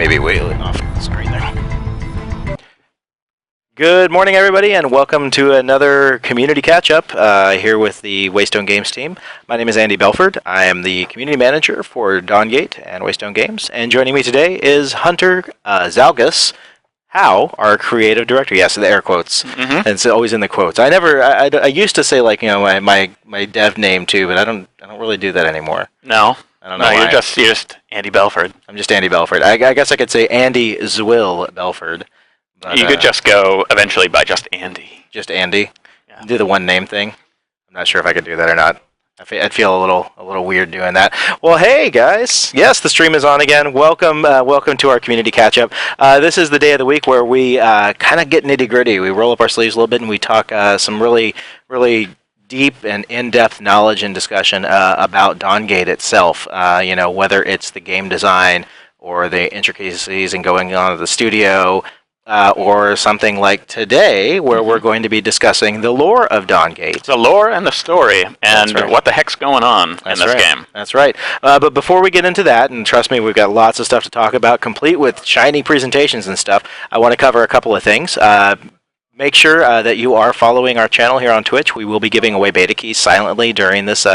maybe way off the screen there. Good morning, everybody, and welcome to another community catch-up here with the Waystone Games team. My name is Andy Belford. I am the community manager for Dawngate and Waystone Games, and joining me today is Hunter Zalgus Howe, our creative director. Yes, the air quotes. And it's always in the quotes. I used to say, like, you know, my dev name too, but I don't really do that anymore. No. I don't know. No, you're just Andy Belford. I'm just Andy Belford. I guess I could say Andy Zwill Belford. But, you could just go eventually by just Andy. Just Andy. Yeah. Do the one name thing. I'm not sure if I could do that or not. I'd feel a little weird doing that. Well, hey guys. Yes, the stream is on again. Welcome to our community catch up. This is the day of the week where we kind of get nitty gritty. We roll up our sleeves a little bit and we talk some really deep and in-depth knowledge and discussion about Dawngate itself. You know, whether it's the game design or the intricacies and going on to the studio. Or something like today, where we're going to be discussing the lore of Dawngate. The lore and the story, and what the heck's going on in this game. That's right. But before we get into that, and trust me, we've got lots of stuff to talk about, complete with shiny presentations and stuff, I want to cover a couple of things. Make sure that you are following our channel here on Twitch. We will be giving away beta keys silently during this.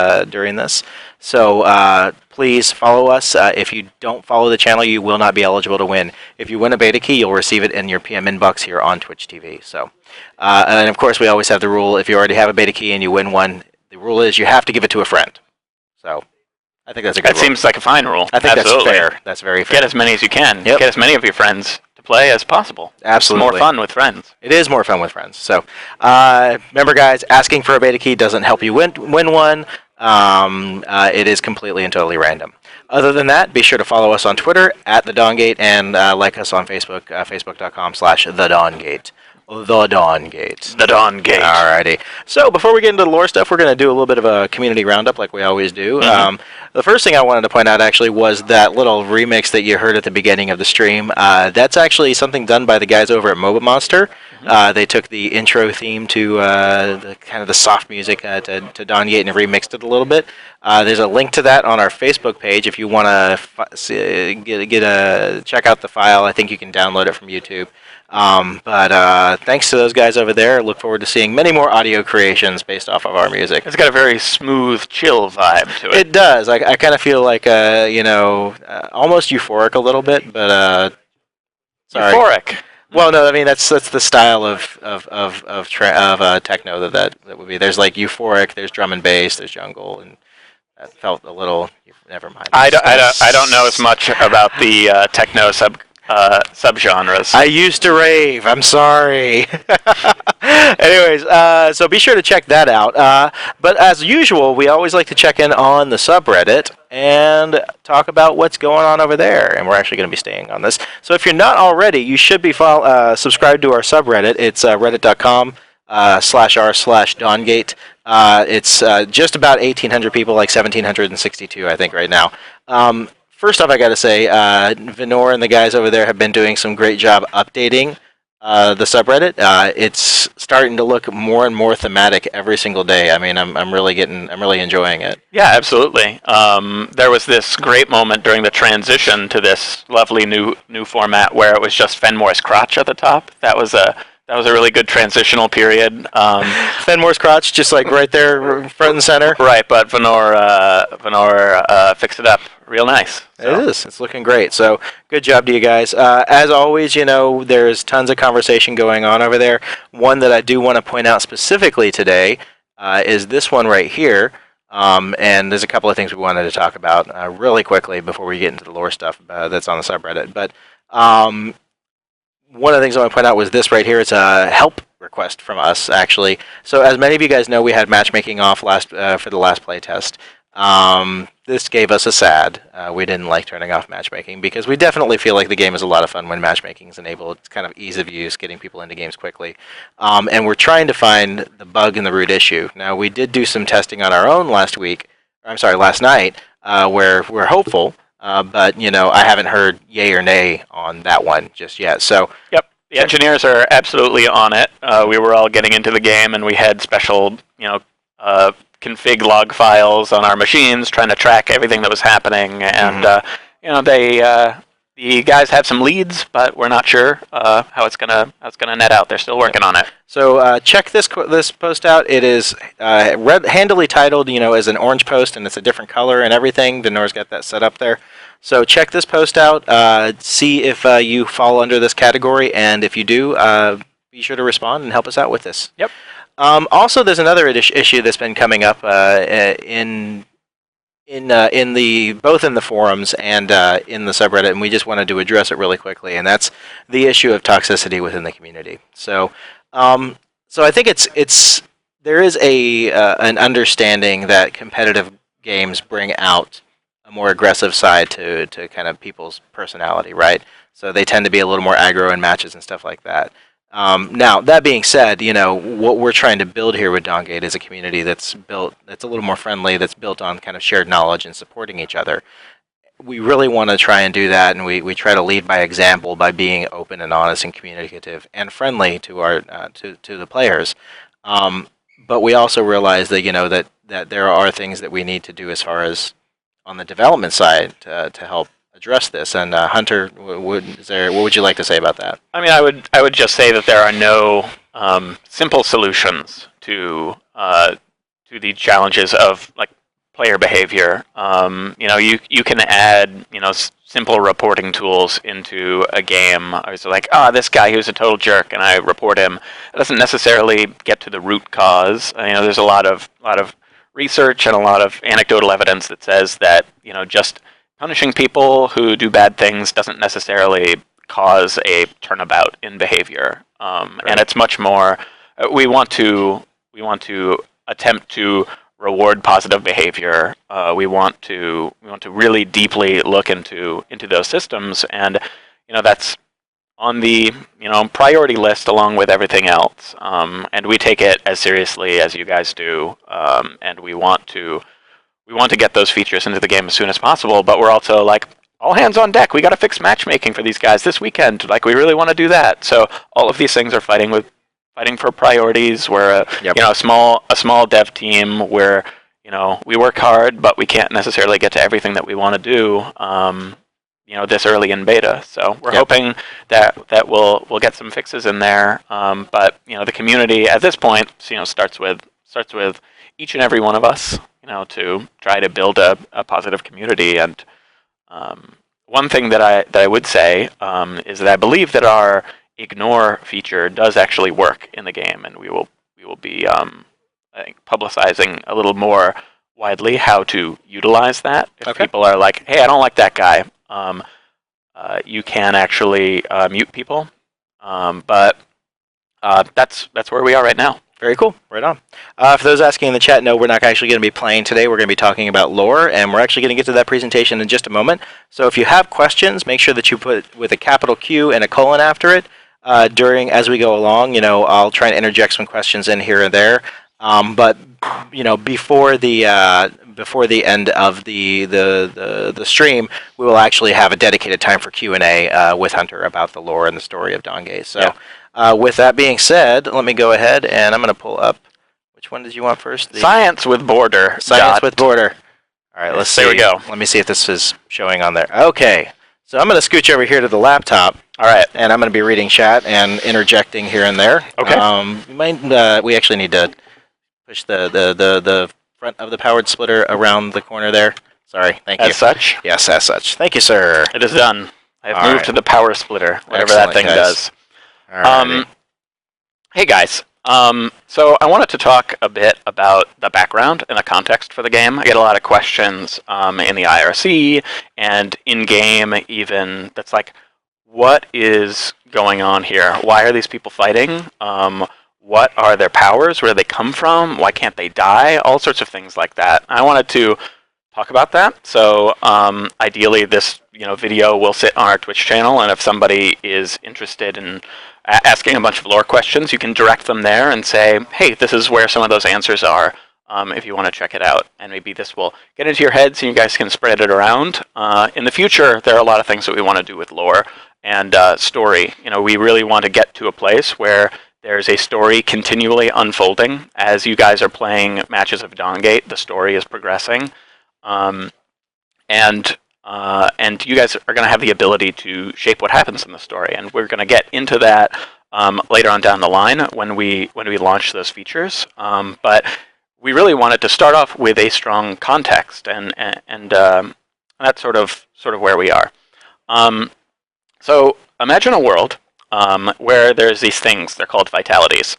So please follow us. If you don't follow the channel, you will not be eligible to win. If you win a beta key, you'll receive it in your PM inbox here on Twitch TV. So, and of course, we always have the rule: if you already have a beta key and you win one, the rule is you have to give it to a friend. So, I think that's a good rule. That seems like a fine rule. I think that's fair. That's very fair. Get as many as you can. Yep. Get as many of your friends to play as possible. Absolutely. It's more fun with friends. It is more fun with friends. So, remember, guys, asking for a beta key doesn't help you win one. It is completely and totally random. Other than that, be sure to follow us on Twitter at the Dawngate and like us on Facebook, facebook.com/thedawngate. The Dawngate. The Dawngate. Alrighty. So before we get into the lore stuff, we're going to do a little bit of a community roundup like we always do. The first thing I wanted to point out actually was that little remix that you heard at the beginning of the stream. That's actually something done by the guys over at MOBA Monster. They took the intro theme to the kind of the soft music to Dawngate and remixed it a little bit. There's a link to that on our Facebook page if you want to check out the file. I think you can download it from YouTube. But thanks to those guys over there. Look forward to seeing many more audio creations based off of our music. It's got a very smooth, chill vibe to it. It does. I kind of feel like almost euphoric a little bit, but sorry. Euphoric. Well, no, I mean that's the style of techno that would be. There's like euphoric, there's drum and bass, there's jungle, and that felt a little. Never mind. I don't know as much about the techno subgenres. I used to rave. I'm sorry. Anyways, so be sure to check that out. But as usual, we always like to check in on the subreddit and talk about what's going on over there. And we're actually going to be staying on this. So if you're not already, you should be subscribed to our subreddit. It's reddit.com/r/Dawngate. It's just about 1,800 people, like 1,762, I think, right now. First off, I got to say, Venor and the guys over there have been doing some great job updating the subreddit. It's starting to look more and more thematic every single day. I mean, I'm really enjoying it. Yeah, absolutely. There was this great moment during the transition to this lovely new format where it was just Fenmore's crotch at the top. That was a really good transitional period. Fenmore's crotch, just like right there, front and center. Right, but Venor fixed it up real nice. So. It is. It's looking great. So good job to you guys. As always, you know, there's tons of conversation going on over there. One that I do want to point out specifically today is this one right here. And there's a couple of things we wanted to talk about really quickly before we get into the lore stuff that's on the subreddit. But one of the things I want to point out was this right here. It's a help request from us, actually. So as many of you guys know, we had matchmaking off for the last playtest. This gave us a sad. We didn't like turning off matchmaking because we definitely feel like the game is a lot of fun when matchmaking is enabled. It's kind of ease of use, getting people into games quickly. And we're trying to find the bug in the root issue. Now, we did do some testing on our own last night, where we're hopeful. But, you know, I haven't heard yay or nay on that one just yet. So, yep, the engineers are absolutely on it. We were all getting into the game, and we had special, config log files on our machines trying to track everything that was happening. And, they the guys have some leads, but we're not sure how it's gonna net out. They're still working on it. So check this post out. It is handily titled, as an orange post, and it's a different color and everything. Denor's got that set up there. So check this post out. See if you fall under this category, and if you do, be sure to respond and help us out with this. Yep. Also, there's another issue that's been coming up in both in the forums and in the subreddit, and we just wanted to address it really quickly, and that's the issue of toxicity within the community. So I think there is an understanding that competitive games bring out a more aggressive side to kind of people's personality, right? So they tend to be a little more aggro in matches and stuff like that. Now, that being said, what we're trying to build here with Dawngate is a community that's a little more friendly, that's built on kind of shared knowledge and supporting each other. We really want to try and do that, and we try to lead by example by being open and honest and communicative and friendly to our to the players. But we also realize that that there are things that we need to do as far as on the development side to help address this. And Hunter, what would you like to say about that? I mean, I would just say that there are no simple solutions to the challenges of like player behavior. You can add simple reporting tools into a game. I was like, this guy, he was a total jerk, and I report him. It doesn't necessarily get to the root cause. There's a lot of research and a lot of anecdotal evidence that says that just punishing people who do bad things doesn't necessarily cause a turnabout in behavior, right. And it's much more. We want to attempt to reward positive behavior. We want to really deeply look into those systems, and that's on the priority list along with everything else. And we take it as seriously as you guys do, and we want to get those features into the game as soon as possible, but we're also like, all hands on deck. We got to fix matchmaking for these guys this weekend. Like, we really want to do that. So all of these things are fighting for priorities. We're a small dev team where we work hard, but we can't necessarily get to everything that we want to do. This early in beta. So we're hoping that we'll get some fixes in there. But the community at this point starts with each and every one of us. To try to build a positive community. And one thing that I would say is that I believe that our ignore feature does actually work in the game, and we will be I think publicizing a little more widely how to utilize that. If people are like, hey, I don't like that guy, you can actually mute people. But that's where we are right now. Very cool. Right on. For those asking in the chat, no, we're not actually going to be playing today. We're going to be talking about lore, and we're actually going to get to that presentation in just a moment. So if you have questions, make sure that you put with a capital Q and a colon after it as we go along. I'll try and interject some questions in here and there. But before the end of the stream, we will actually have a dedicated time for Q&A with Hunter about the lore and the story of Dawngate. So. Yeah. With that being said, let me go ahead and I'm going to pull up. Which one did you want first? Science with border. Science with border. All right, let's see. There we go. Let me see if this is showing on there. Okay, so I'm going to scooch over here to the laptop. All right, and I'm going to be reading chat and interjecting here and there. Okay. We actually need to push the front of the powered splitter around the corner there. Sorry. Thank you. As such? Yes, as such. Thank you, sir. It is done. I have moved to the power splitter, whatever that thing does. Hey guys, so I wanted to talk a bit about the background and the context for the game. I get a lot of questions in the IRC and in-game even that's like, what is going on here? Why are these people fighting? What are their powers? Where do they come from? Why can't they die? All sorts of things like that. I wanted to talk about that. So ideally this video will sit on our Twitch channel, and if somebody is interested in asking a bunch of lore questions, you can direct them there and say, hey, this is where some of those answers are, if you want to check it out. And maybe this will get into your head so you guys can spread it around. In the future, there are a lot of things that we want to do with lore and story. We really want to get to a place where there's a story continually unfolding. As you guys are playing matches of Dawngate, the story is progressing. And and you guys are going to have the ability to shape what happens in the story. And we're going to get into that later on down the line when we launch those features. But we really wanted to start off with a strong context, and that's sort of where we are. So imagine a world where there's these things. They're called vitalities.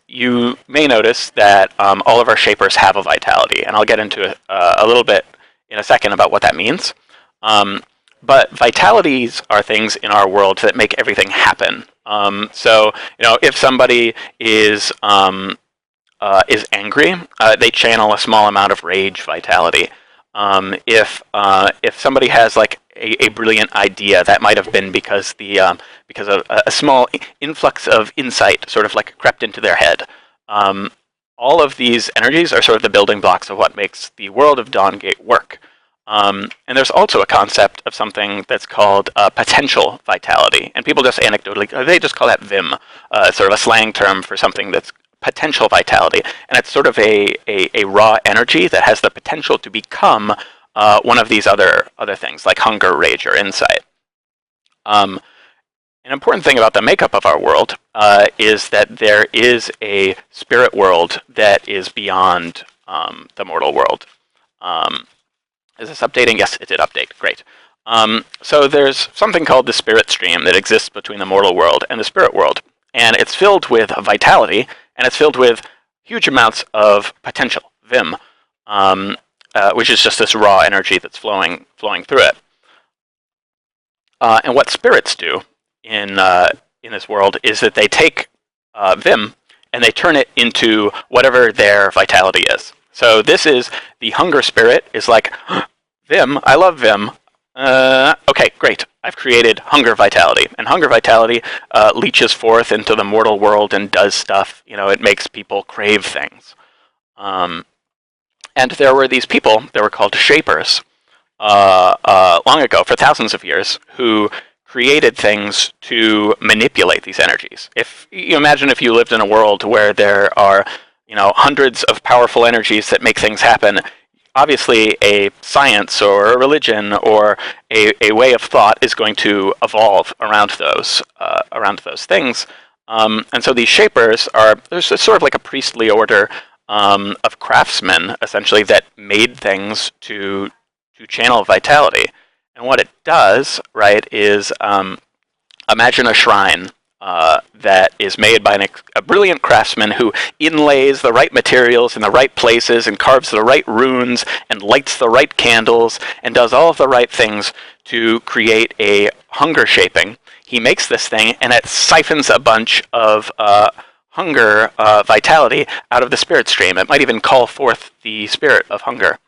You may notice that all of our shapers have a vitality, and I'll get into a little bit in a second about what that means. But vitalities are things in our world that make everything happen. So if somebody is angry, they channel a small amount of rage vitality. If somebody has like a brilliant idea, that might have been because of a small influx of insight sort of like crept into their head. All of these energies are sort of the building blocks of what makes the world of Dawngate work. And there's also a concept of something that's called potential vitality, and people just anecdotally they just call that Vim, sort of a slang term for something that's potential vitality, and it's sort of a raw energy that has the potential to become one of these other things like hunger, rage, or insight. An important thing about the makeup of our world is that there is a spirit world that is beyond the mortal world. Is this updating? Yes, it did update. Great. So there's something called the spirit stream that exists between the mortal world and the spirit world, and it's filled with vitality, and it's filled with huge amounts of potential, Vim, which is just this raw energy that's flowing through it. And what spirits do in this world is that they take Vim and they turn it into whatever their vitality is. So this is the hunger spirit is like, Vim, I love Vim. Okay, great. I've created hunger vitality, and hunger vitality leaches forth into the mortal world and does stuff. It makes people crave things. And there were these people that were called shapers long ago, for thousands of years, who created things to manipulate these energies. If you imagine if you lived in a world where there are hundreds of powerful energies that make things happen, obviously a science or a religion or a way of thought is going to evolve around those things. And so these shapers there's sort of like a priestly order of craftsmen, essentially, that made things to channel vitality. And what it does, right, is imagine a shrine that is made by a brilliant craftsman who inlays the right materials in the right places and carves the right runes and lights the right candles and does all of the right things to create a hunger shaping. He makes this thing, and it siphons a bunch of hunger vitality out of the spirit stream. It might even call forth the spirit of hunger.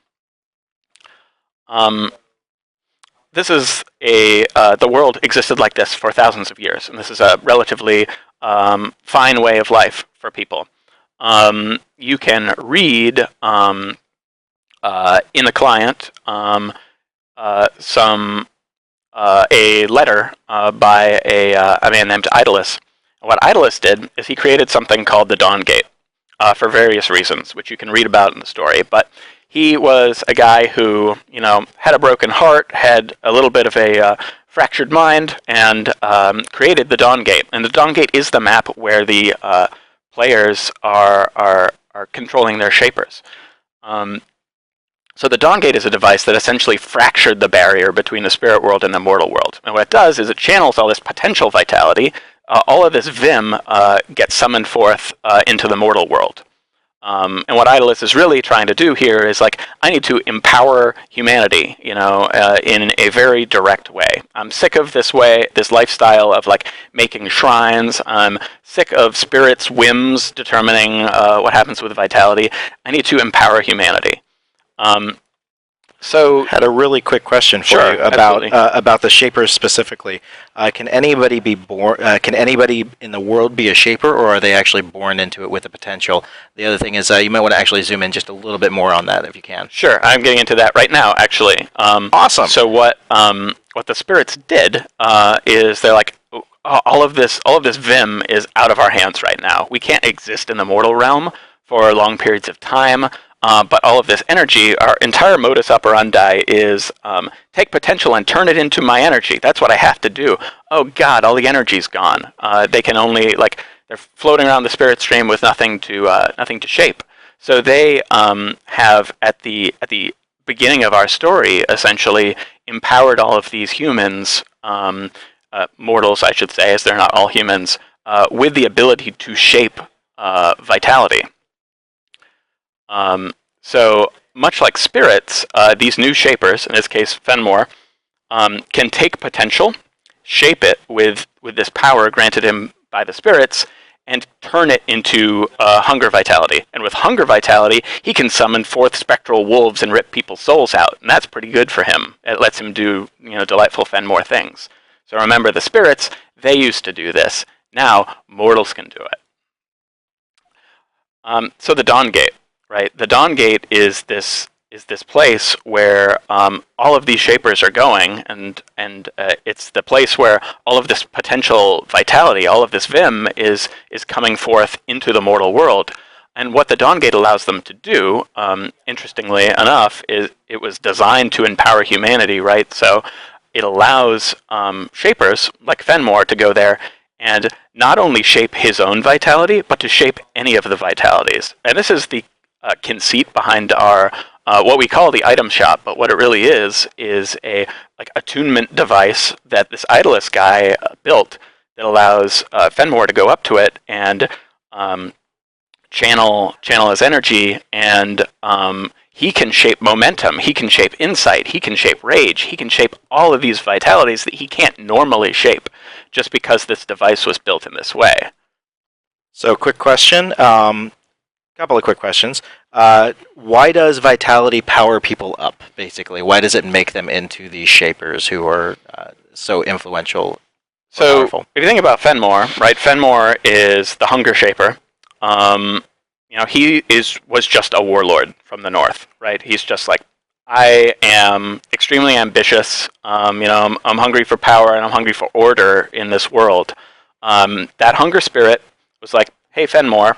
This is the world existed like this for thousands of years, and this is a relatively fine way of life for people. You can read in the client a letter by a man named Idolus. What Idolus did is he created something called the Dawngate for various reasons, which you can read about in the story, but he was a guy who, had a broken heart, had a little bit of a fractured mind, and created the Dawngate. And the Dawngate is the map where the players are controlling their shapers. So the Dawngate is a device that essentially fractured the barrier between the spirit world and the mortal world. And what it does is it channels all this potential vitality. All of this Vim gets summoned forth into the mortal world. And what Idolus is really trying to do here is I need to empower humanity, in a very direct way. I'm sick of this lifestyle of making shrines. I'm sick of spirits' whims determining what happens with vitality. I need to empower humanity. So, had a really quick question for you about the shapers specifically. Can anybody be born? Can anybody in the world be a shaper, or are they actually born into it with the potential? The other thing is, you might want to actually zoom in just a little bit more on that if you can. Sure, I'm getting into that right now, actually. Awesome. So what the spirits did is they're like, all of this Vim is out of our hands right now. We can't exist in the mortal realm for long periods of time. but all of this energy, our entire modus operandi is take potential and turn it into my energy. That's what I have to do. Oh God, all the energy's gone. They can only they're floating around the spirit stream with nothing to shape. So they have at the beginning of our story essentially empowered all of these humans, mortals, I should say, as they're not all humans, with the ability to shape vitality. So much like spirits, these new shapers, in this case Fenmore, can take potential, shape it with this power granted him by the spirits, and turn it into hunger vitality. And with hunger vitality, he can summon forth spectral wolves and rip people's souls out, and that's pretty good for him. It lets him do delightful Fenmore things. So remember, the spirits, they used to do this. Now mortals can do it. So the Dawngate. Right, the Dawngate is this place where all of these shapers are going, and it's the place where all of this potential vitality, all of this vim, is coming forth into the mortal world. And what the Dawngate allows them to do, interestingly enough, is it was designed to empower humanity. Right, so it allows shapers like Fenmore to go there and not only shape his own vitality, but to shape any of the vitalities. And this is the conceit behind our what we call the item shop, but what it really is a attunement device that this Idolist guy built that allows Fenmore to go up to it and channel his energy, and he can shape momentum, he can shape insight, he can shape rage, he can shape all of these vitalities that he can't normally shape, just because this device was built in this way. So, quick question. Couple of quick questions. Why does vitality power people up, basically? Why does it make them into these shapers who are so influential? So, powerful? If you think about Fenmore, right? Fenmore is the hunger shaper. He was just a warlord from the north, right? He's just like, I am extremely ambitious. I'm hungry for power and I'm hungry for order in this world. That hunger spirit was like, hey, Fenmore,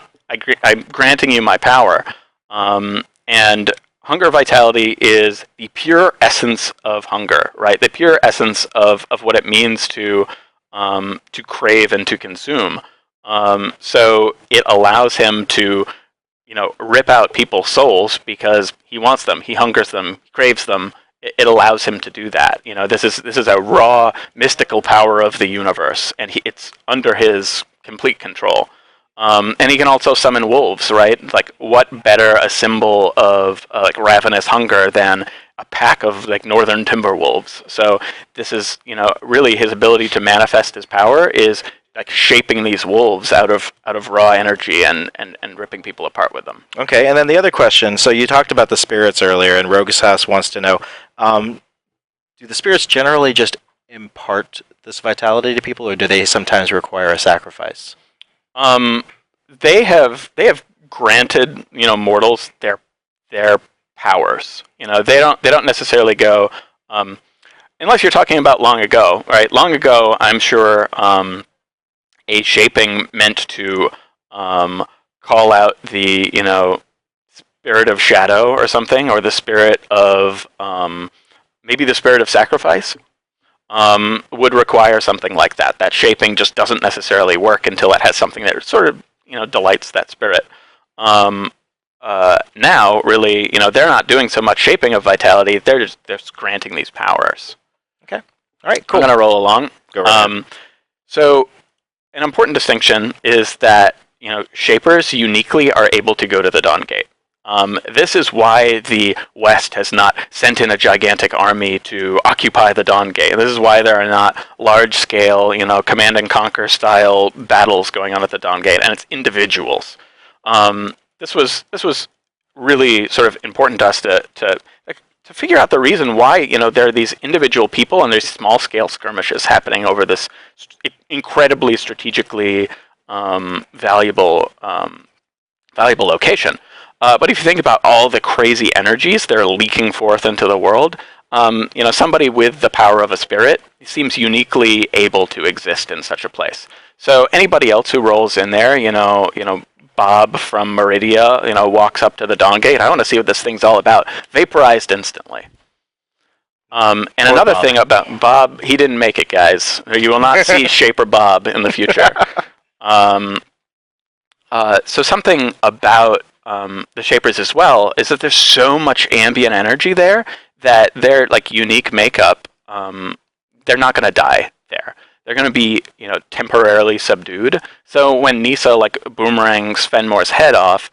I'm granting you my power. And hunger vitality is the pure essence of hunger, right? The pure essence of what it means to crave and to consume. So it allows him to, rip out people's souls because he wants them, he hungers them, he craves them. It allows him to do that. This is a raw mystical power of the universe, and it's under his complete control. And he can also summon wolves, right? Like, what better a symbol of ravenous hunger than a pack of northern timber wolves? So this is, really his ability to manifest his power is shaping these wolves out of raw energy and ripping people apart with them. Okay, and then the other question. So you talked about the spirits earlier, and Rogasas wants to know: do the spirits generally just impart this vitality to people, or do they sometimes require a sacrifice? They have granted mortals their powers. They don't necessarily go unless you're talking about long ago, right? Long ago, I'm sure a shaping meant to call out the spirit of shadow or something, or the spirit of maybe the spirit of sacrifice. Would require something like that. That shaping just doesn't necessarily work until it has something that sort of delights that spirit. Now, really, they're not doing so much shaping of vitality. They're just granting these powers. Okay. All right. Cool. I'm gonna roll along. Go right ahead. So, an important distinction is that shapers uniquely are able to go to the Dawngate. This is why the West has not sent in a gigantic army to occupy the Dawngate. This is why there are not large-scale, command and conquer style battles going on at the Dawngate, and it's individuals. This was really sort of important to us to figure out the reason why there are these individual people and there's small-scale skirmishes happening over this incredibly strategically valuable location. But if you think about all the crazy energies that are leaking forth into the world, somebody with the power of a spirit seems uniquely able to exist in such a place. So anybody else who rolls in there, Bob from Meridia, walks up to the Dawngate. I want to see what this thing's all about. Vaporized instantly. And another Bob. thing about Bob, he didn't make it, guys. You will not see Shaper Bob in the future. So something about the Shapers as well is that there's so much ambient energy there that their unique makeup, they're not going to die there. They're going to be temporarily subdued. So when Nissa boomerangs Fenmore's head off,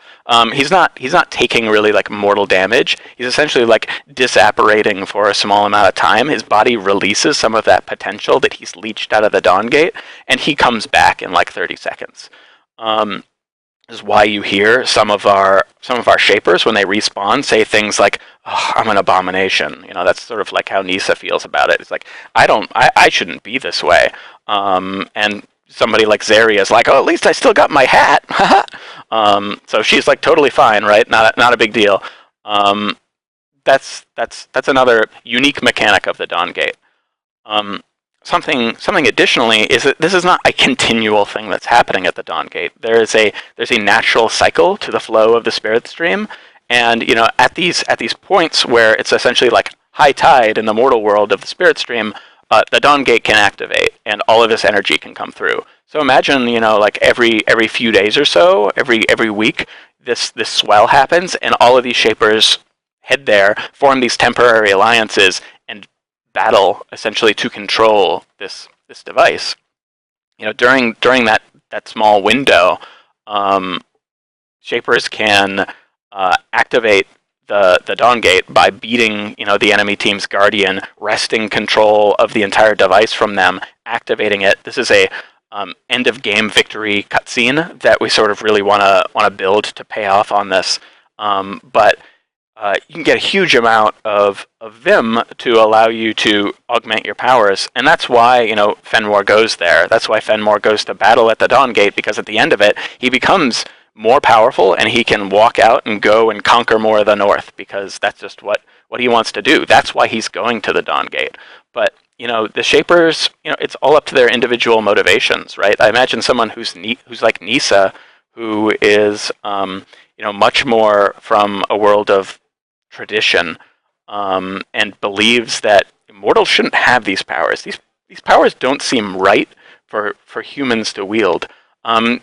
he's not taking really mortal damage. He's essentially disapparating for a small amount of time. His body releases some of that potential that he's leached out of the Dawngate, and he comes back in 30 seconds. Is why you hear some of our Shapers when they respawn say things like, oh, "I'm an abomination." That's sort of how Nissa feels about it. It's I shouldn't be this way. And somebody like Zaria is like, "Oh, at least I still got my hat." So she's totally fine, right? Not a big deal. That's another unique mechanic of the Dawngate. Something additionally is that this is not a continual thing that's happening at the Dawngate. There's a natural cycle to the flow of the spirit stream, and at these points where it's essentially high tide in the mortal world of the spirit stream, the Dawngate can activate, and all of this energy can come through. So imagine every few days or so, every week, this swell happens, and all of these Shapers head there, form these temporary alliances, and battle essentially to control this device. During that small window, Shapers can activate the Dawngate by beating the enemy team's Guardian, wresting control of the entire device from them, activating it. This is a end of game victory cutscene that we sort of really want to build to pay off on this. But you can get a huge amount of Vim to allow you to augment your powers, and that's why Fenmore goes there. That's why Fenmore goes to battle at the Dawngate, because at the end of it, he becomes more powerful, and he can walk out and go and conquer more of the North, because that's just what he wants to do. That's why he's going to the Dawngate. But the Shapers, it's all up to their individual motivations, right? I imagine someone who's like Nissa, who is much more from a world of tradition, and believes that mortals shouldn't have these powers. These powers don't seem right for humans to wield.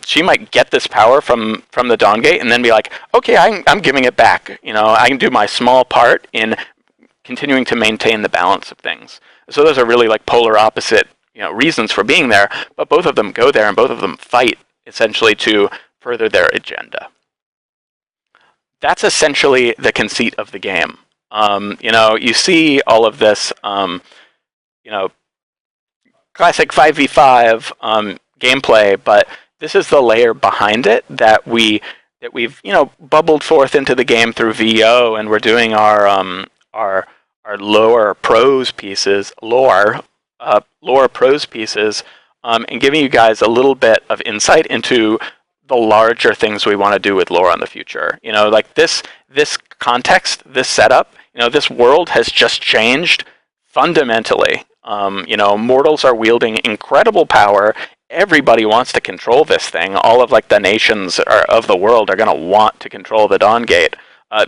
She might get this power from the Dawngate and then be like, okay, I'm giving it back. I can do my small part in continuing to maintain the balance of things. So those are really polar opposite reasons for being there, but both of them go there and both of them fight essentially to further their agenda. That's essentially the conceit of the game. You see all of this, classic 5v5 gameplay, but this is the layer behind it that we've bubbled forth into the game through VO, and we're doing our lore prose pieces, and giving you guys a little bit of insight into the larger things we want to do with lore in the future. This context, this setup, this world has just changed fundamentally. Mortals are wielding incredible power. Everybody wants to control this thing. All of the nations of the world are going to want to control the Dawngate.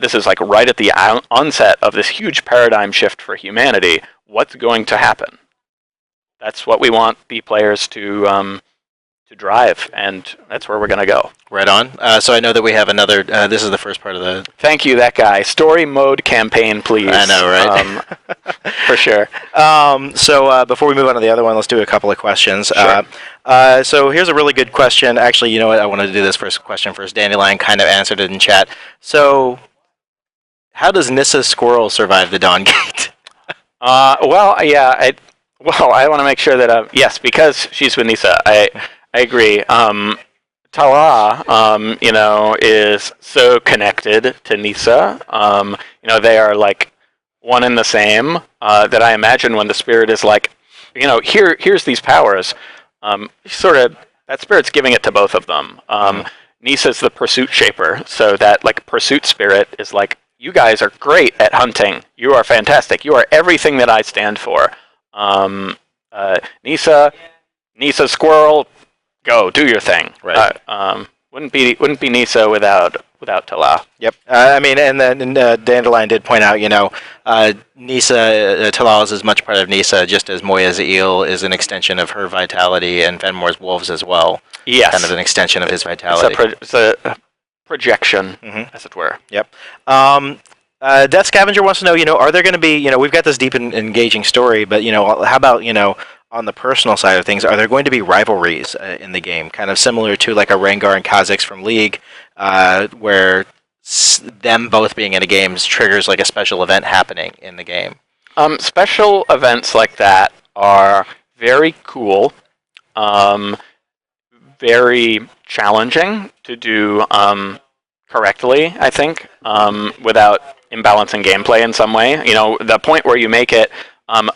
This is right at the onset of this huge paradigm shift for humanity. What's going to happen? That's what we want the players to drive, and that's where we're going to go. Right on. So I know that we have another, this is the first part of the... Thank you, that guy. Story mode campaign, please. I know, right? For sure. So before we move on to the other one, let's do a couple of questions. Sure. So here's a really good question. Actually, you know what? I wanted to do this first question first. Dandelion kind of answered it in chat. So how does Nissa's squirrel survive the Dawngate? I want to make sure that, yes, because she's with Nissa, I agree. Tala, is so connected to Nissa. They are one and the same. That I imagine when the spirit is here's these powers. That spirit's giving it to both of them. Nissa's the pursuit shaper, so that pursuit spirit is you guys are great at hunting. You are fantastic. You are everything that I stand for. Nissa squirrel. Go do your thing. Right. Wouldn't be Nisa without Tala. Yep. I mean, and then Dandelion did point out, Nisa, Talal is as much part of Nisa, just as Moya's eel is an extension of her vitality, and Fenmore's wolves as well. Yes. Kind of an extension of his vitality. It's a projection, as it were. Yep. Death Scavenger wants to know, are there going to be, we've got this deep and engaging story, but, how about, on the personal side of things, are there going to be rivalries in the game, kind of similar to like a Rengar and Kha'Zix from League, where them both being in a game triggers like a special event happening in the game? Special events like that are very cool, very challenging to do correctly, I think, without imbalancing gameplay in some way. The point where you make it,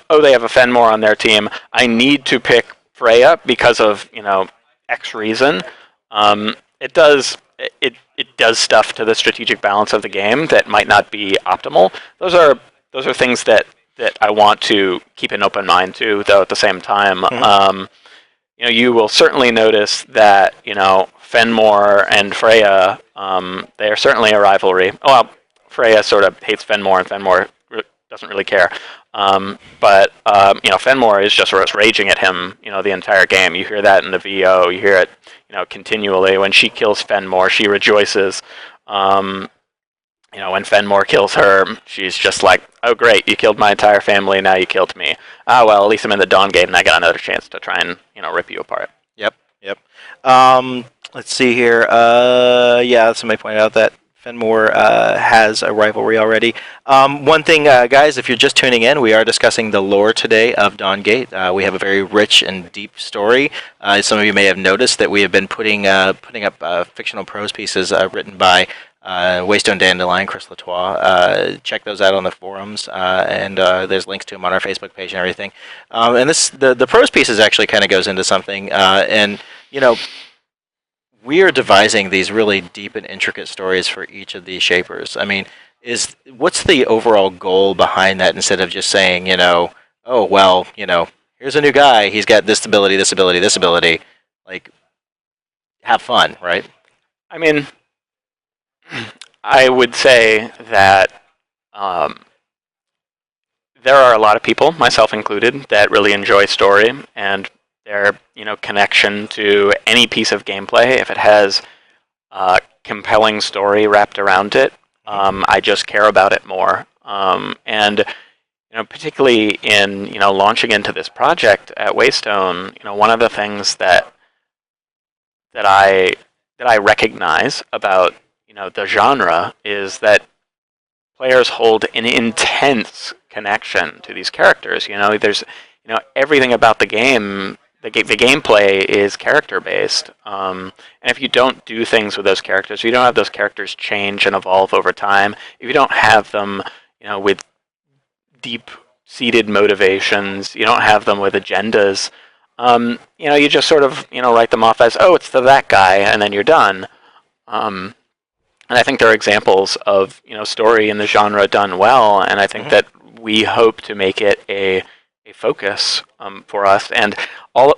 they have a Fenmore on their team, I need to pick Freya because of, X reason. It does stuff to the strategic balance of the game that might not be optimal. Those are things that I want to keep an open mind to, though at the same time, you will certainly notice that, Fenmore and Freya, they are certainly a rivalry. Well, Freya sort of hates Fenmore, and Fenmore doesn't really care. But Fenmore is just sort of raging at him, the entire game. You hear that in the VO. You hear it, continually. When she kills Fenmore, she rejoices. When Fenmore kills her, she's just like, "Oh, great! You killed my entire family. Now you killed me. Ah, well, at least I'm in the Dawngate, and I got another chance to try and rip you apart." Yep. Let's see here. Somebody pointed out that Fenmore has a rivalry already. One thing, guys, if you're just tuning in, we are discussing the lore today of Dawngate. We have a very rich and deep story. Some of you may have noticed that we have been putting up fictional prose pieces written by Waystone Dandelion, Chris Latois. Check those out on the forums, and there's links to them on our Facebook page and everything. And the prose pieces actually kind of goes into something, we are devising these really deep and intricate stories for each of these shapers. I mean, what's the overall goal behind that, instead of just saying, here's a new guy, he's got this ability, this ability, this ability. Like, have fun, right? I mean, I would say that there are a lot of people, myself included, that really enjoy story, and their connection to any piece of gameplay, if it has a compelling story wrapped around it, I just care about it more. And particularly in launching into this project at Waystone, one of the things that I recognize about the genre is that players hold an intense connection to these characters. There's everything about the game. The gameplay is character based, and if you don't do things with those characters, if you don't have those characters change and evolve over time, if you don't have them, with deep-seated motivations, you don't have them with agendas, you just sort of write them off as, oh, it's that guy, and then you're done. And I think there are examples of story in the genre done well, and I think that we hope to make it a focus for us, and all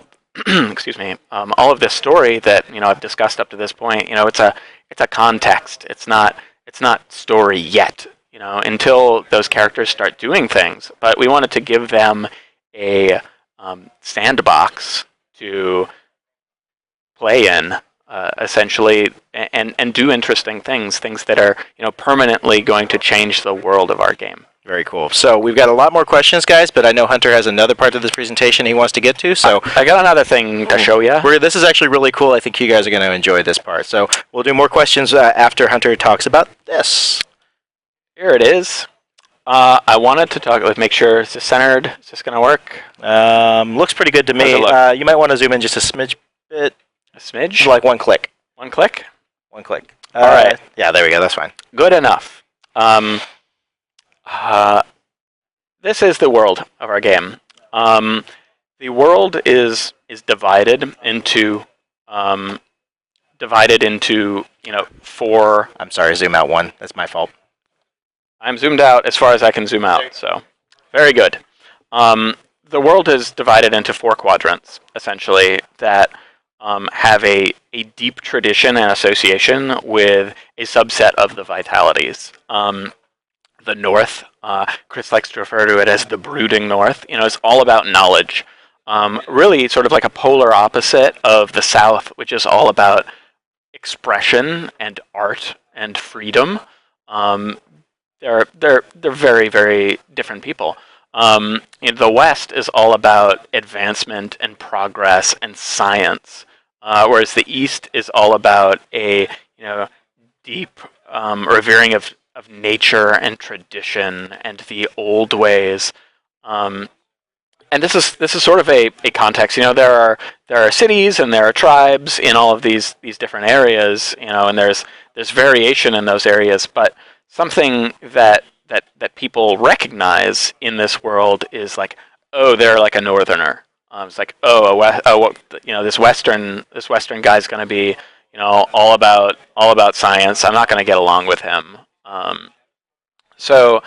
all of this story that I've discussed up to this point, it's a context. It's not story yet, until those characters start doing things. But we wanted to give them a sandbox to play in, essentially, and do interesting things that are permanently going to change the world of our game. Very cool. So we've got a lot more questions, guys, but I know Hunter has another part of this presentation he wants to get to. So I got another thing to show you. This is actually really cool. I think you guys are going to enjoy this part. So we'll do more questions after Hunter talks about this. Here it is. I wanted to talk. Let's make sure it's centered. Is this going to work? Looks pretty good to me. You might want to zoom in just a smidge bit. A smidge? Like one click. One click? One click. All right. Yeah, there we go. That's fine. Good enough. This is the world of our game. The world is divided into four. I'm sorry, zoom out one. That's my fault. I'm zoomed out as far as I can zoom out. So, very good. The world is divided into four quadrants, essentially, that have a deep tradition and association with a subset of the vitalities. The North, Chris likes to refer to it as the brooding North. It's all about knowledge. Really, sort of like a polar opposite of the South, which is all about expression and art and freedom. They're very, very different people. The West is all about advancement and progress and science, whereas the East is all about a deep revering of nature and tradition and the old ways. And this is sort of a context. There are cities and there are tribes in all of these different areas. And there's variation in those areas, but something that people recognize in this world is like, oh, they're like a northerner. It's like, this western guy's going to be, all about science. I'm not going to get along with him. So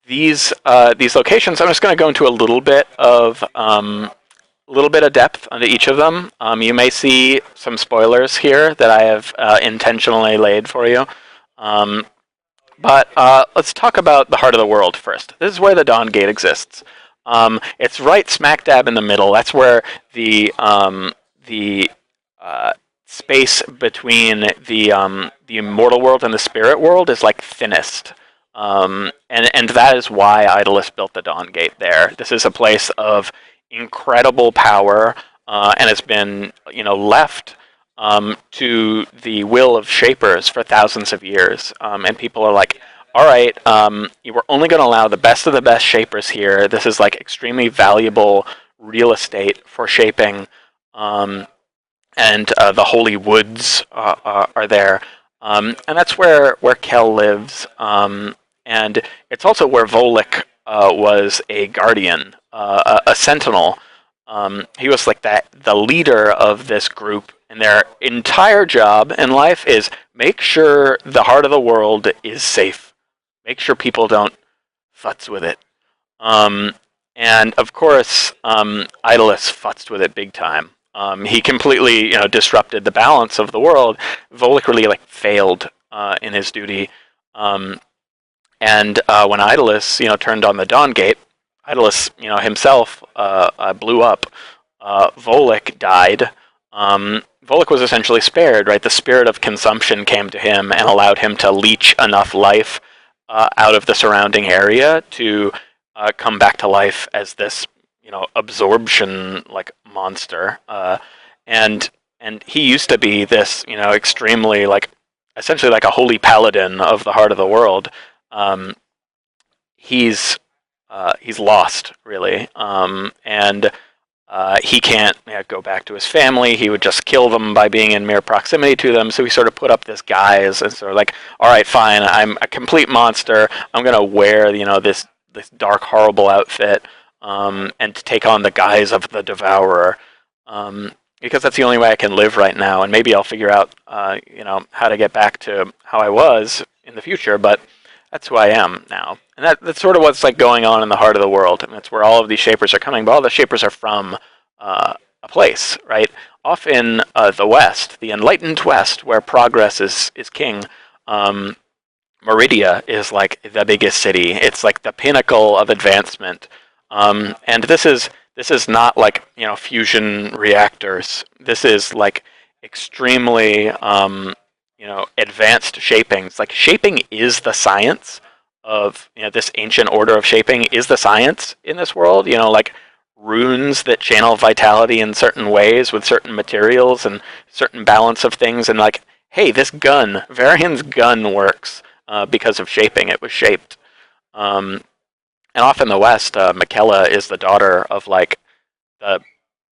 these locations, I'm just going to go into a little bit of depth onto each of them. You may see some spoilers here that I have intentionally laid for you. But let's talk about the heart of the world first. This is where the Dawngate exists. It's right smack dab in the middle. That's where the space between the immortal world and the spirit world is like thinnest. And that is why Idolus built the Dawngate there. This is a place of incredible power, and it's been left to the will of shapers for thousands of years. And people are like, all right, we're only going to allow the best of the best shapers here. This is like extremely valuable real estate for shaping. And the holy woods are there. And that's where Kel lives. And it's also where Volek was a guardian, a sentinel. He was like the leader of this group, and their entire job in life is make sure the heart of the world is safe. Make sure people don't futz with it. And of course, Idolus futzed with it big time. He completely, disrupted the balance of the world. Volek really failed in his duty. And when Idolus, turned on the Dawngate, Idolus, himself blew up. Volek died. Volek was essentially spared, right? The spirit of consumption came to him and allowed him to leech enough life out of the surrounding area to come back to life as this, absorption monster. And he used to be this, extremely essentially like a holy paladin of the heart of the world. He's lost really, and he can't go back to his family. He would just kill them by being in mere proximity to them. So he sort of put up this guise and sort of like, all right, fine, I'm a complete monster. I'm gonna wear this dark, horrible outfit and take on the guise of the devourer. Because that's the only way I can live right now, and maybe I'll figure out, how to get back to how I was in the future. But that's who I am now, and that's sort of what's going on in the heart of the world, and that's where all of these shapers are coming. But all the shapers are from a place, right? Off in the West, the enlightened West, where progress is king. Meridia is the biggest city. It's the pinnacle of advancement, and this is not fusion reactors. This is extremely advanced shaping. It's shaping is the science of this ancient order of shaping is the science in this world. Runes that channel vitality in certain ways with certain materials and certain balance of things. And hey, this gun, Varian's gun works because of shaping. It was shaped. And off in the West, Michaela is the daughter of the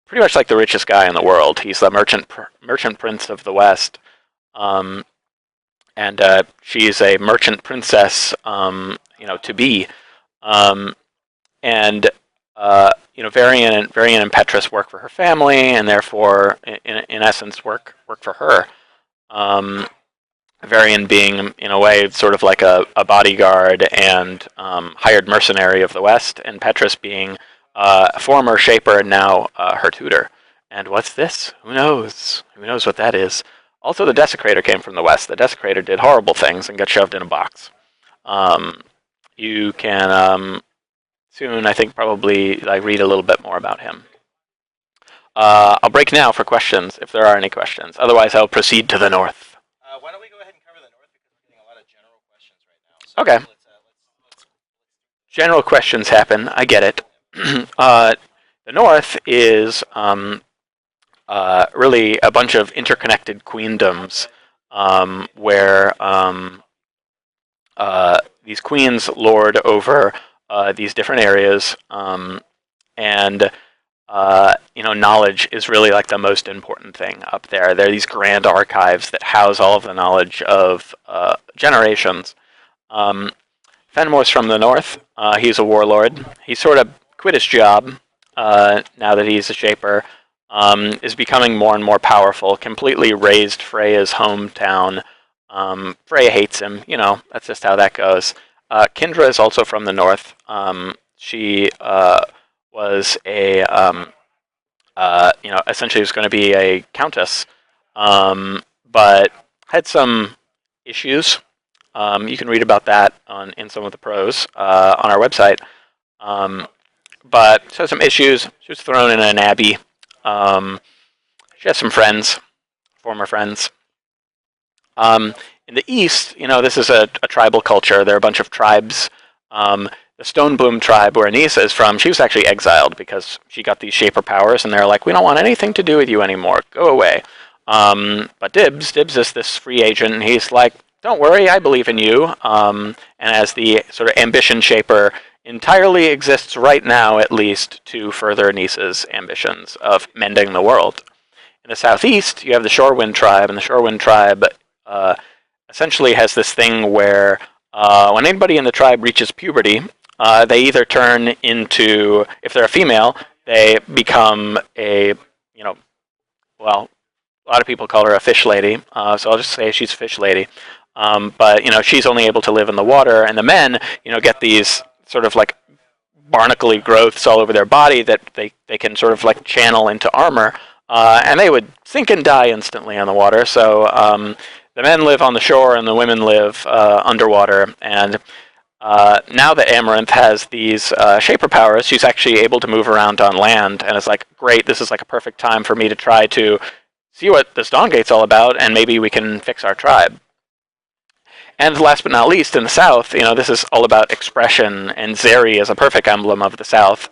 pretty much the richest guy in the world. He's the merchant prince of the West. And she's a merchant princess, to be. And Varian and Petrus work for her family, and therefore, in essence, work for her. Varian being, in a way, sort of like a bodyguard and hired mercenary of the West, and Petrus being a former shaper and now her tutor. And what's this? Who knows? Who knows what that is? Also, the Desecrator came from the West. The Desecrator did horrible things and got shoved in a box. You can soon, I think, probably read a little bit more about him. I'll break now for questions, if there are any questions. Otherwise, I'll proceed to the north. Why don't we go ahead and cover the north because we're getting a lot of general questions right now. So okay. General questions happen. I get it. The north is really a bunch of interconnected queendoms where these queens lord over these different areas, and knowledge is really like the most important thing up there. There are these grand archives that house all of the knowledge of generations. Fenmore's from the north. He's a warlord. He sort of quit his job now that he's a shaper. Is becoming more and more powerful. Completely razed Freya's hometown. Freya hates him. That's just how that goes. Kindra is also from the north. She was a essentially was going to be a countess, but had some issues. You can read about that in some of the prose on our website. But she had some issues. She was thrown in an abbey. She has some friends, former friends. In the east, this is a tribal culture. There are a bunch of tribes. The Stonebloom tribe, where Anissa is from, she was actually exiled because she got these shaper powers, and they're like, we don't want anything to do with you anymore. Go away. But Dibs is this free agent, and he's like, don't worry, I believe in you. And as the sort of ambition shaper, entirely exists right now, at least, to further Anissa's ambitions of mending the world. In the southeast, you have the Shorewind tribe, and the Shorewind tribe essentially has this thing where when anybody in the tribe reaches puberty, they either turn into, if they're a female, they become a lot of people call her a fish lady, so I'll just say she's a fish lady. But she's only able to live in the water, and the men, get these sort of like barnacle-y growths all over their body that they can sort of like channel into armor, and they would sink and die instantly on the water. So the men live on the shore, and the women live underwater. And now that Amaranth has these shaper powers, she's actually able to move around on land, and it's like, great, this is like a perfect time for me to try to see what this Dawngate all about, and maybe we can fix our tribe. And last but not least, in the south, this is all about expression, and Zeri is a perfect emblem of the south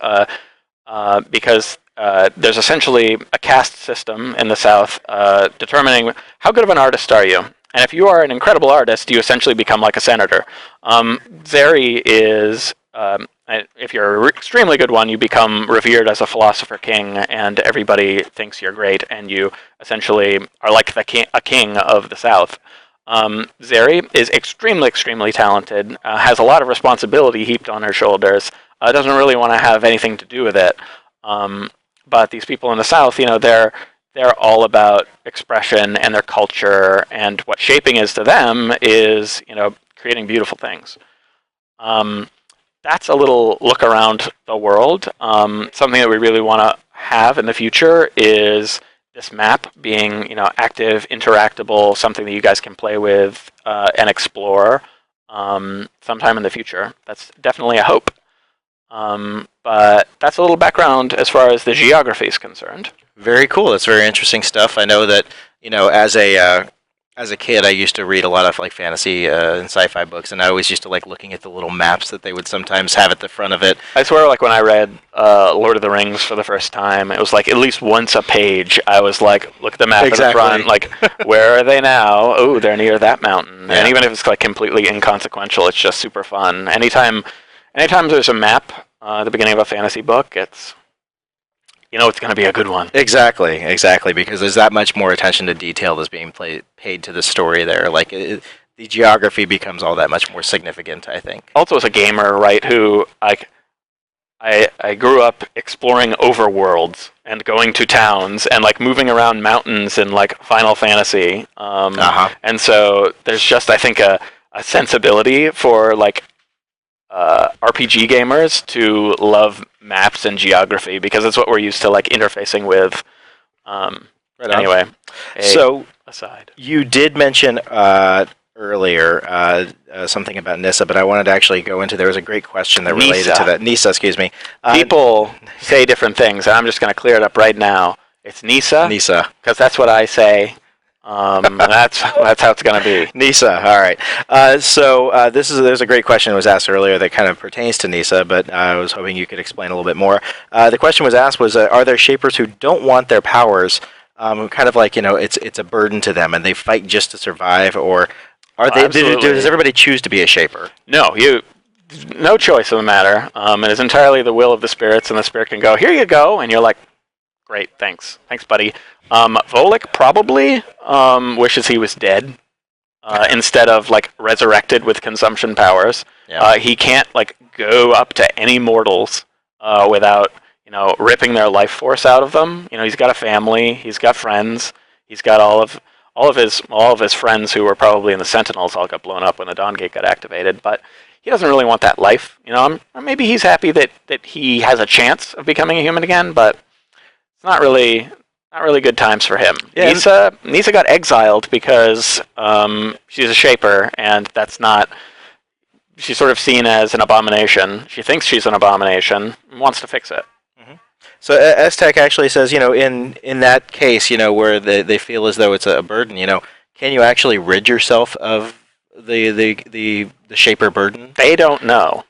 because there's essentially a caste system in the south determining how good of an artist are you. And if you are an incredible artist, you essentially become like a senator. Zeri is, if you're an extremely good one, you become revered as a philosopher king, and everybody thinks you're great, and you essentially are like a king of the south. Zeri is extremely talented, has a lot of responsibility heaped on her shoulders, doesn't really want to have anything to do with it. But these people in the south, they're all about expression and their culture, and what shaping is to them is, creating beautiful things. That's a little look around the world. Something that we really want to have in the future is this map being, active, interactable, something that you guys can play with and explore sometime in the future. That's definitely a hope. But that's a little background as far as the geography is concerned. Very cool. That's very interesting stuff. I know that, as a kid, I used to read a lot of like fantasy and sci-fi books, and I always used to like looking at the little maps that they would sometimes have at the front of it. I swear, like when I read Lord of the Rings for the first time, it was like at least once a page, I was like, look at the map Exactly. at the front, like, where are they now? Oh, they're near that mountain. Yeah. And even if it's like completely inconsequential, it's just super fun. Anytime there's a map at the beginning of a fantasy book, it's going to be a good one. Exactly, because there's that much more attention to detail that's being paid to the story there. Like, the geography becomes all that much more significant, I think. Also, as a gamer, right, who, like, I grew up exploring overworlds and going to towns and, like, moving around mountains in, like, Final Fantasy. And so there's just, I think, a sensibility for, like, RPG gamers to love maps and geography because it's what we're used to like interfacing with Right on. Anyway, So aside. you did mention earlier something about Nissa, but I wanted to actually go into. There was a great question that related Nissa. to that. Nissa, excuse me. People say different things, and I'm just going to clear it up right now. It's Nissa. Nissa. Because that's what I say. That's how it's going to be. Nissa. All right. There's a great question that was asked earlier that kind of pertains to Nissa, but I was hoping you could explain a little bit more. The question was asked was, are there shapers who don't want their powers? Kind of like, it's a burden to them, and they fight just to survive, or are they? Does everybody choose to be a shaper? No, no choice in the matter. It is entirely the will of the spirits, and the spirit can go, here you go, and you're like, great, thanks, buddy. Volek probably wishes he was dead instead of like resurrected with consumption powers. Yeah. He can't like go up to any mortals without ripping their life force out of them. He's got a family, he's got friends, he's got all of his friends who were probably in the Sentinels all got blown up when the Dawngate got activated, but he doesn't really want that life. Or maybe he's happy that he has a chance of becoming a human again, but it's not really good times for him. Yeah. Nissa got exiled because she's a shaper, and that's not. She's sort of seen as an abomination. She thinks she's an abomination and wants to fix it. So Aztec actually says, in that case, where they feel as though it's a burden, can you actually rid yourself of the shaper burden? They don't know.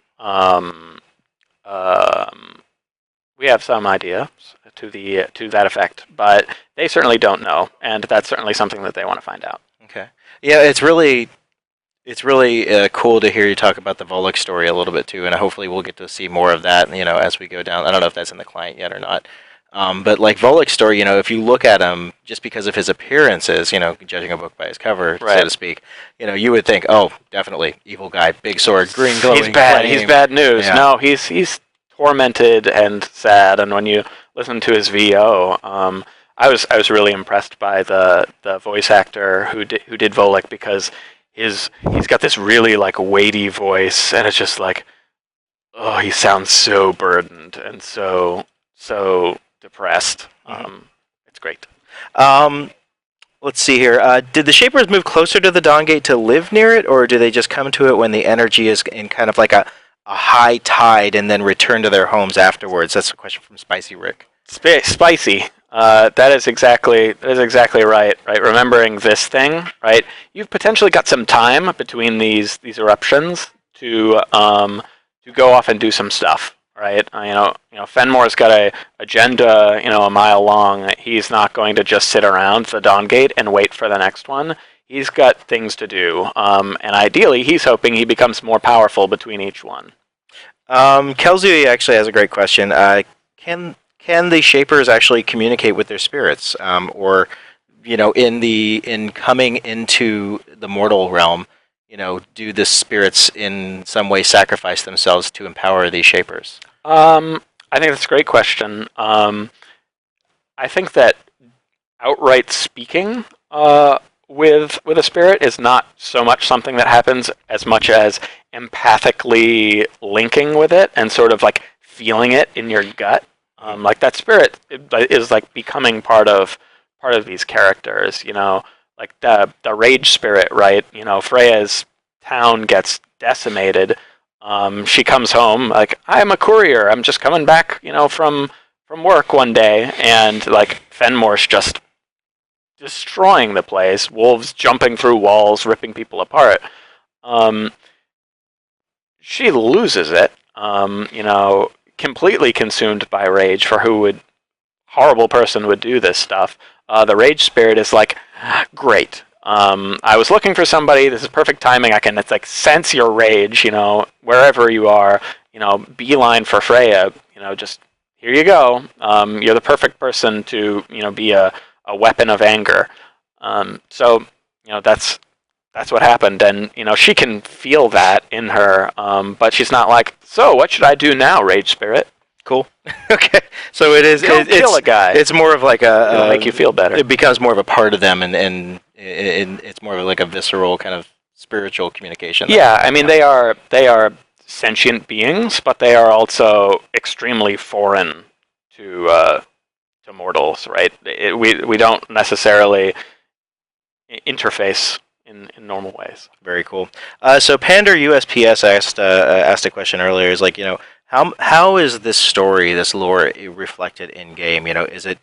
We have some idea to that effect, but they certainly don't know, and that's certainly something that they want to find out. Okay. Yeah, it's really cool to hear you talk about the Volek story a little bit too, and hopefully we'll get to see more of that, as we go down. I don't know if that's in the client yet or not. But like Volek's story, if you look at him just because of his appearances, judging a book by his cover, right, so to speak, you would think, oh, definitely evil guy, big sword, green glowing. He's bad. Flame. He's bad news. Yeah. No, he's tormented and sad. And when you listen to his VO, I was really impressed by the voice actor who did Volek, because he's got this really like weighty voice, and it's just like, oh, he sounds so burdened and so depressed. It's great. Let's see here. Did the Shapers move closer to the Dawngate to live near it, or do they just come to it when the energy is in kind of like a high tide and then return to their homes afterwards? That's a question from Spicy Rick. Spicy. That is exactly right. Right. Remembering this thing, right? You've potentially got some time between these eruptions to go off and do some stuff, right? Fenmore's got a agenda, a mile long. He's not going to just sit around the Dawngate and wait for the next one. He's got things to do, and ideally, he's hoping he becomes more powerful between each one. Kelsey actually has a great question. Can the Shapers actually communicate with their spirits, or in coming into the mortal realm, do the spirits in some way sacrifice themselves to empower these Shapers? I think that's a great question. I think that outright speaking with a spirit is not so much something that happens as much as empathically linking with it and sort of like feeling it in your gut. Like that spirit is like becoming part of these characters, like the rage spirit, right? Freya's town gets decimated. She comes home like, I'm a courier. I'm just coming back, from work one day, and like Fenmore's just destroying the place. Wolves jumping through walls, ripping people apart. She loses it. Completely consumed by rage for horrible person would do this stuff. The rage spirit is like, great. I was looking for somebody. This is perfect timing. It's like sense your rage, wherever you are, beeline for Freya, just here you go. You're the perfect person to, be a weapon of anger. So that's what happened, and she can feel that in her, but she's not like, so what should I do now, rage spirit? Cool. Okay, so it is. Kill a guy. It's more of like It'll make you feel better. It becomes more of a part of them, and it's more of like a visceral kind of spiritual communication. Yeah, I mean they are sentient beings, but they are also extremely foreign to to mortals, right? We don't necessarily interface in normal ways. Very cool. So Pander USPS asked a question earlier. Is like, how is this story, this lore, reflected in game? Is it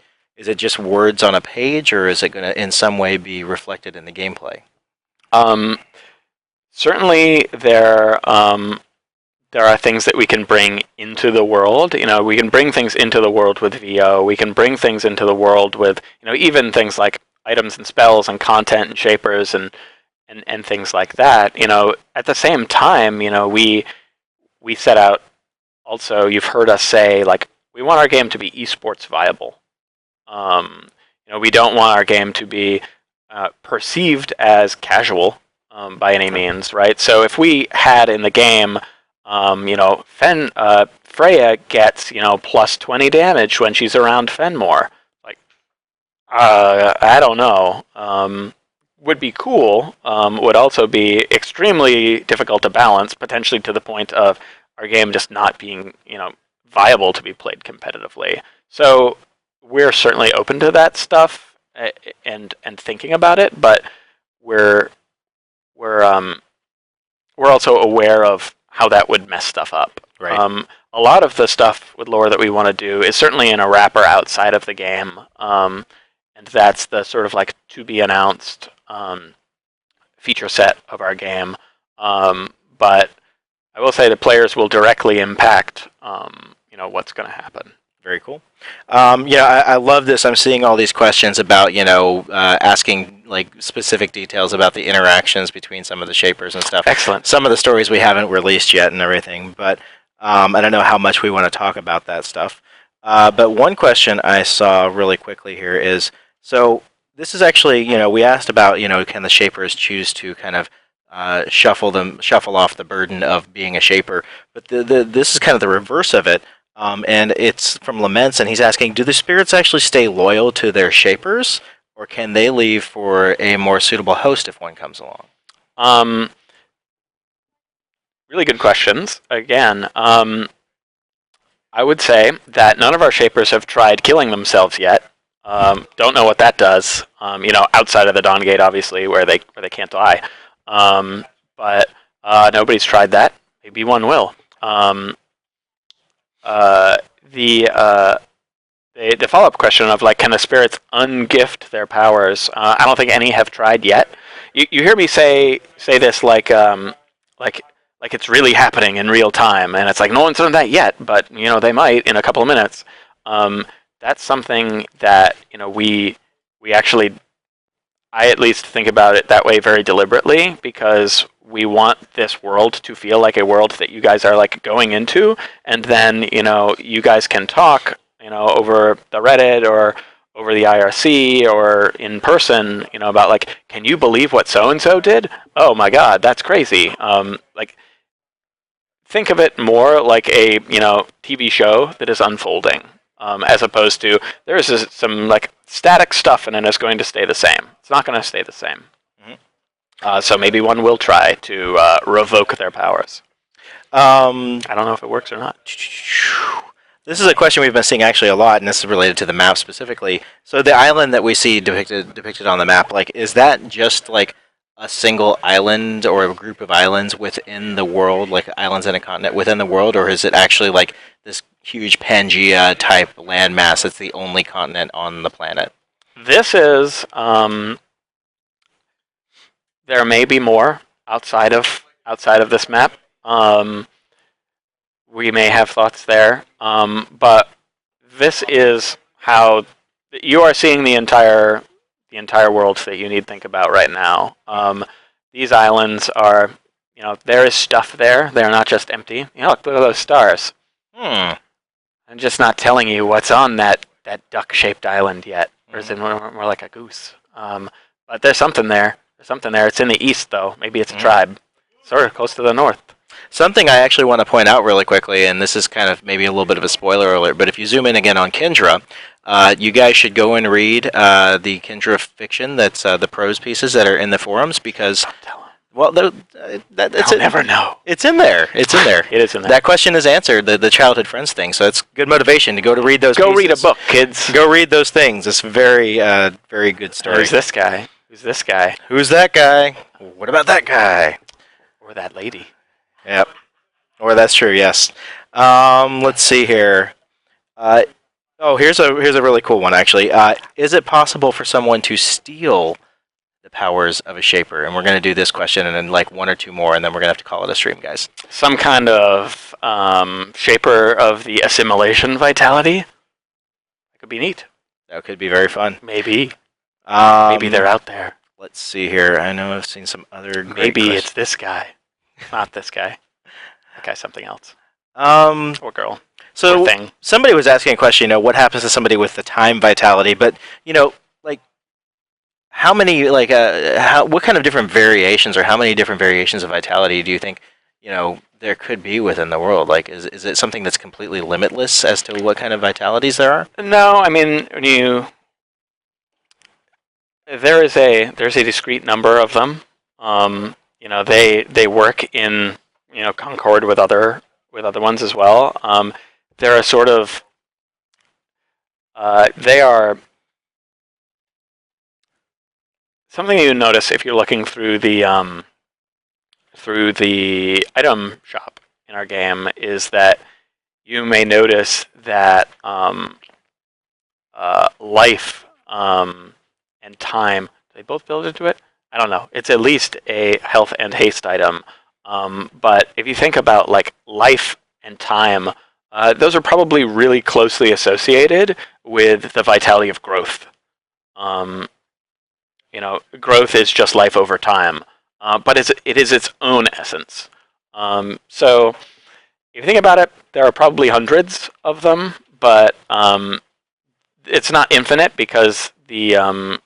just words on a page, or is it going to in some way be reflected in the gameplay? Certainly, there are things that we can bring into the world. We can bring things into the world with VO. We can bring things into the world with, even things like items and spells and content and shapers and things like that. At the same time, we set out. Also, you've heard us say, like, we want our game to be esports viable. We don't want our game to be perceived as casual by any means, right? So if we had in the game, Freya gets, plus 20 damage when she's around Fenmore. Like, I don't know. Would be cool. Would also be extremely difficult to balance, potentially to the point of our game just not being, viable to be played competitively. So we're certainly open to that stuff and thinking about it, but we're also aware of how that would mess stuff up. Right. A lot of the stuff with lore that we want to do is certainly in a wrapper outside of the game, and that's the sort of like to be announced feature set of our game. But I will say the players will directly impact, what's going to happen. Very cool. I love this. I'm seeing all these questions about, asking like specific details about the interactions between some of the shapers and stuff. Excellent. Some of the stories we haven't released yet and everything, but I don't know how much we want to talk about that stuff. But one question I saw really quickly here is, so this is actually, we asked about, can the shapers choose to kind of shuffle off the burden of being a shaper, but this is kind of the reverse of it. And it's from Laments, and he's asking, do the spirits actually stay loyal to their shapers, or can they leave for a more suitable host if one comes along? Really good questions. Again, I would say that none of our shapers have tried killing themselves yet. Don't know what that does. Outside of the Dawngate, obviously, where they can't die. But nobody's tried that. Maybe one will. The follow-up question of, like, can the spirits ungift their powers? I don't think any have tried yet. You hear me say this like it's really happening in real time, and it's like no one's done that yet, but they might in a couple of minutes. That's something that we actually, I at least think about it that way very deliberately, because we want this world to feel like a world that you guys are like going into, and then you guys can talk over the Reddit or over the IRC or in person about, like, can you believe what so and so did? Oh my God, that's crazy. Like, think of it more like a TV show that is unfolding, as opposed to there's some like static stuff and then it's going to stay the same. It's not going to stay the same. So maybe one will try to revoke their powers. I don't know if it works or not. This is a question we've been seeing actually a lot, and this is related to the map specifically. So the island that we see depicted on the map, like, is that just like a single island or a group of islands within the world, like islands in a continent within the world, or is it actually like this huge Pangea type landmass that's the only continent on the planet? This is there may be more outside of this map. We may have thoughts there, but this is how you are seeing the entire world that you need to think about right now. These islands are, there is stuff there. They're not just empty. Look at those stars. I'm just not telling you what's on that duck-shaped island yet. Or is it more like a goose? But there's something there. It's in the east, though. Maybe it's a tribe. Sort of close to the north. Something I actually want to point out really quickly, and this is kind of maybe a little bit of a spoiler alert, but if you zoom in again on Kindra, you guys should go and read the Kindra fiction, that's the prose pieces that are in the forums, because Well, it's I'll never know. It's in there. It's in there. It is in there. That question is answered. The childhood friends thing. So it's good motivation to go to read those. Go pieces. read a book, kids. Go read those things. It's a very very good story. Who's this guy? Who's this guy? Who's that guy? What about that guy? Or that lady? Yep. Or that's true. Yes. Let's see here. Here's a really cool one actually. Is it possible for someone to steal the powers of a shaper? And we're going to do this question and then like one or two more, and then we're going to have to call it a stream, guys. Some kind of shaper of the assimilation vitality? That could be neat. That could be very fun. Maybe. Maybe they're out there. Let's see here. I know I've seen some other great Maybe it's this guy. Not this guy. That guy's something else. Or girl. So or thing. Somebody was asking a question, what happens to somebody with the time vitality? But, like, how many, like, what kind of different variations or how many different variations of vitality do you think, there could be within the world? Like, is it something that's completely limitless as to what kind of vitalities there are? No, I mean, there's a discrete number of them. They work in concord with other ones as well. There are sort of they are something you notice if you're looking through the item shop in our game is that you may notice that life and time, they both build into it? I don't know. It's at least a health and haste item. But if you think about like life and time, those are probably really closely associated with the vitality of growth. Growth is just life over time, but it is its own essence. So if you think about it, there are probably hundreds of them, but it's not infinite because the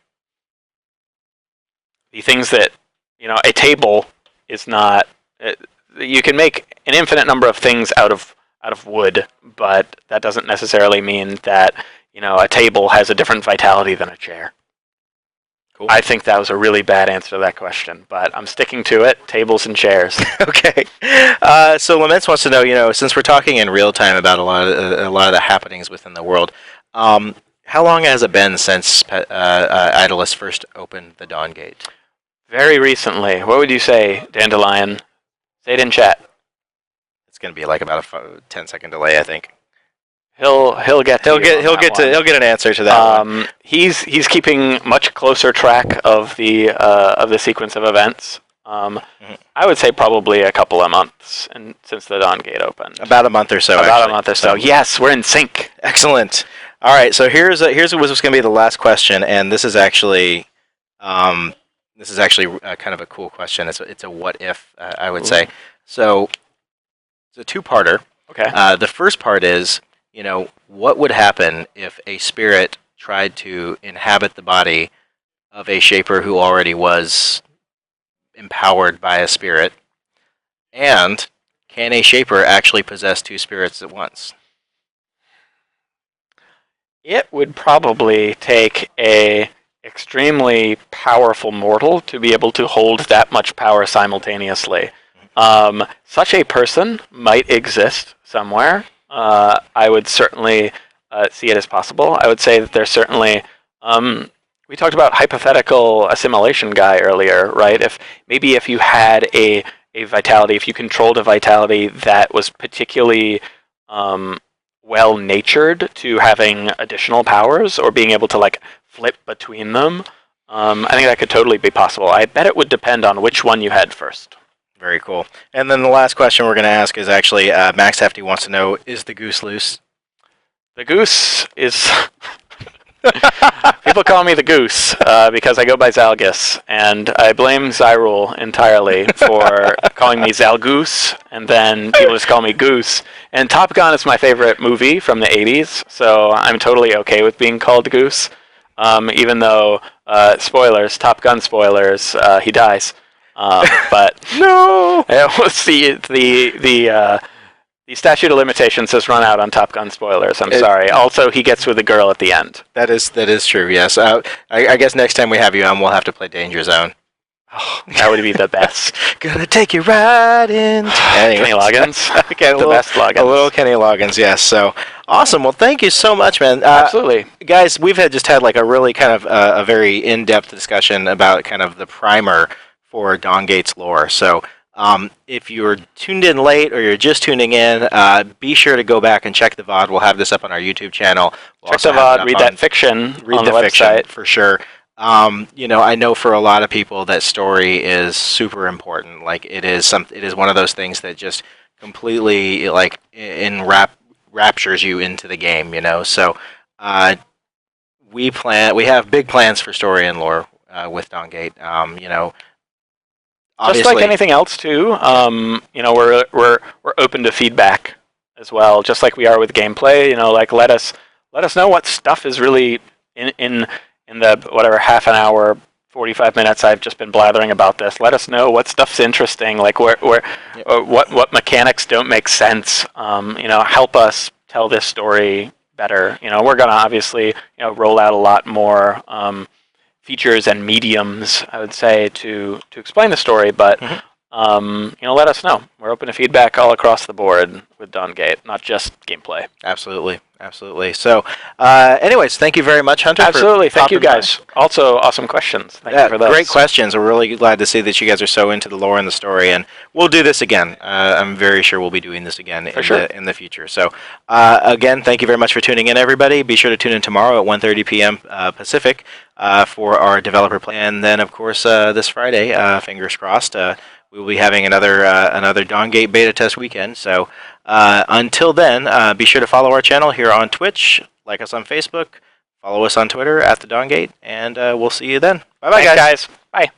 things that a table is not. You can make an infinite number of things out of wood, but that doesn't necessarily mean that a table has a different vitality than a chair. Cool. I think that was a really bad answer to that question, but I'm sticking to it. Tables and chairs. Okay. So Laments wants to know, since we're talking in real time about a lot of the happenings within the world, how long has it been since Idolus first opened the Dawngate? Very recently. What would you say, Dandelion? Say it in chat. It's going to be like about a 10-second delay, I think. He'll get an answer to that one. He's keeping much closer track of the sequence of events. I would say probably a couple of months since the Dawngate opened. About a month or so. About a month or so. Yes, we're in sync. Excellent. All right, so here's what's going to be the last question, and this is actually kind of a cool question. It's a what if, I would say. So it's a two-parter. Okay. The first part is, what would happen if a spirit tried to inhabit the body of a shaper who already was empowered by a spirit? And can a shaper actually possess two spirits at once? It would probably take a extremely powerful mortal to be able to hold that much power simultaneously. Such a person might exist somewhere. I would certainly see it as possible. I would say that there's certainly, we talked about hypothetical assimilation guy earlier, right? If you had a vitality, if you controlled a vitality that was particularly well-natured to having additional powers or being able to like flip between them, I think that could totally be possible. I bet it would depend on which one you had first. Very cool. And then the last question we're going to ask is actually, Max Hefty wants to know, is the goose loose? The goose is... People call me the goose because I go by Zalgus, and I blame Zyrule entirely for calling me Zalgoose, and then people just call me Goose. And Top Gun is my favorite movie from the 80s, so I'm totally okay with being called Goose, even though, spoilers, Top Gun spoilers, he dies. But no, the statute of limitations has run out on Top Gun spoilers. I'm sorry. Also, he gets with a girl at the end. That is true. Yes. I guess next time we have you on, we'll have to play Danger Zone. Oh, that would be the best. Gonna take you right in. Kenny Loggins. Okay, The best Loggins. A little Kenny Loggins, yes. So awesome. Well, thank you so much, man. Absolutely. Guys, we've just had like a really kind of a very in-depth discussion about kind of the primer for Dawngate's lore. So if you're tuned in late or you're just tuning in, be sure to go back and check the VOD. We'll have this up on our YouTube channel. We'll Check the VOD, read that fiction on the website. For sure. I know for a lot of people that story is super important. Like it is one of those things that just completely like raptures you into the game. So we have big plans for story and lore with Dawngate. Just like anything else too, we're open to feedback as well, just like we are with gameplay. Like let us know what stuff is really in the whatever half an hour, 45 minutes I've just been blathering about this. Let us know what stuff's interesting, like where what mechanics don't make sense. Help us tell this story better. We're gonna obviously roll out a lot more features and mediums, I would say, to explain the story, but let us know. We're open to feedback all across the board with Dawngate, not just gameplay. Absolutely. So, anyways, thank you very much, Hunter. Absolutely. Thank you, guys. Also, awesome questions. Thank you for those. Great questions. We're really glad to see that you guys are so into the lore and the story, and we'll do this again. I'm very sure we'll be doing this again in the future. So, again, thank you very much for tuning in, everybody. Be sure to tune in tomorrow at 1:30 p.m. Pacific for our developer play, and then, of course, this Friday, fingers crossed, we will be having another Dawngate beta test weekend. So until then, be sure to follow our channel here on Twitch, like us on Facebook, follow us on Twitter @the Dawngate, and we'll see you then. Bye, guys. Bye.